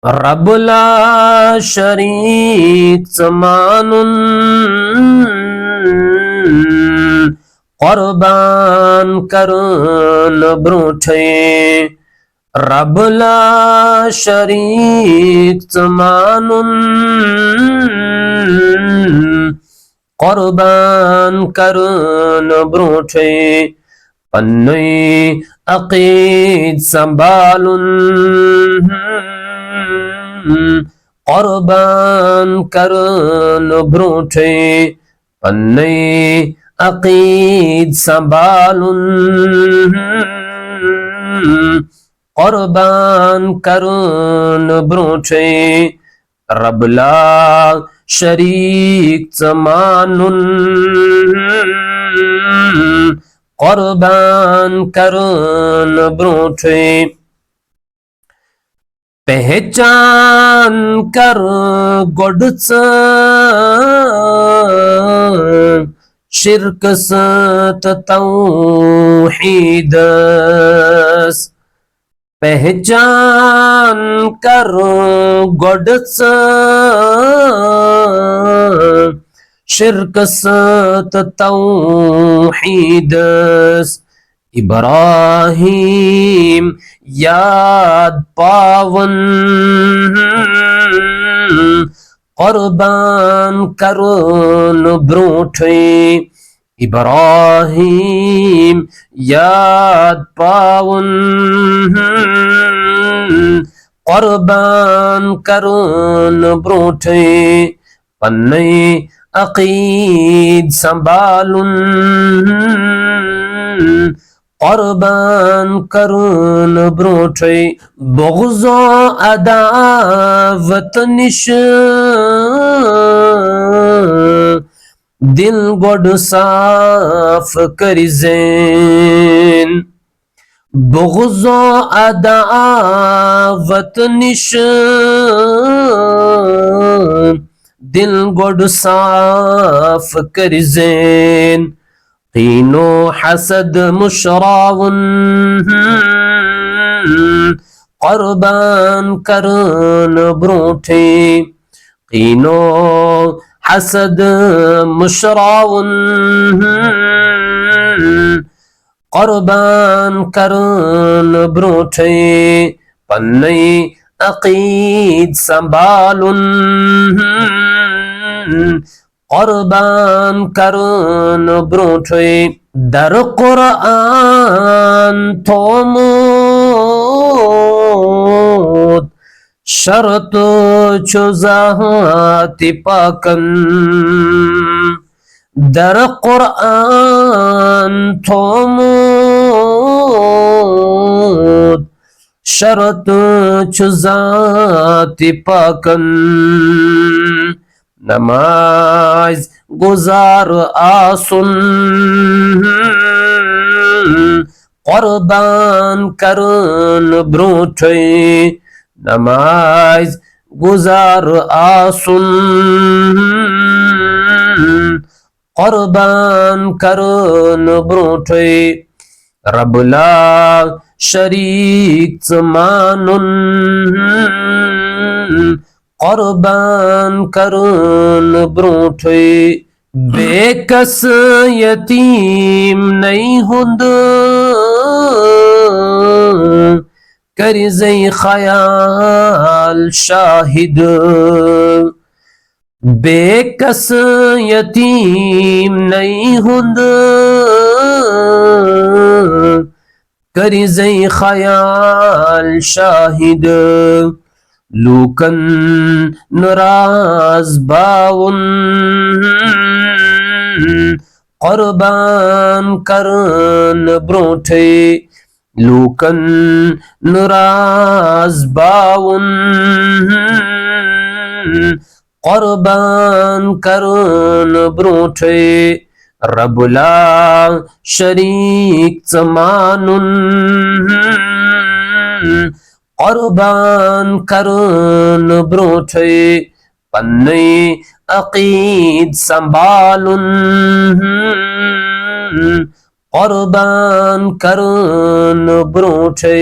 रबला शरीक मानुन कुर्बान करन ब्रूठे रबला शरीक मानुन कुर्बान करन ब्रूठे पन्ने अकीद संभालुन कुर्बान करन ब्रूठे पन्ने अकीद संभालुन कुर्बान करन ब्रूठे रबला शरीक मानुन कुर्बान करन ब्रूठे पहचान कर गोडच शिर्क सत तौहीदस पहचान कर गोडच शिर्क सत तौहीदस इब्राहिम याद पावन कुर्बान करन ब्रूठे इब्राहिम याद पावन कुर्बान करन ब्रूठे पन्ने अकीद संभालुन कुर्बान करन ब्रूठे बुग़्ज़ो अदावत निश दिल गोड साफ करिज़ेन बुग़्ज़ो अदावत निश दिल गोड साफ करिज़ेन कीनो हसद मुशरावन कुर्बान करन ब्रूठे कीनो हसद मुशरावन कुर्बान करन ब्रूठे पन्ने अकीद संभालुन कुर्बान करन ब्रूठे दर कुरान थोमुत शर्त चुज़ाति पाकन दर कुरान थोमुत शर्त चुज़ाति पाकन नमाज गुजार आसुन कुर्बान करन ब्रूठे नमाज गुजार आसुन कुर्बान करन ब्रूठे रबला शरीक मानुन कुर्बान करन ब्रूठे बेकस यतीम नहीं हुंद करिज़ई ख्याल शाहिद बेकस यतीम नहीं हुंद करिज़ई ख्याल शाहिद लूकन नराज बाउन कुर्बान करन ब्रूठे लूकन नराज बाउन कुर्बान करन ब्रूठे रबला शरीक मानुन कुर्बान करन ब्रूठे पन्ने अकीद संभालुन कुर्बान करन ब्रूठे।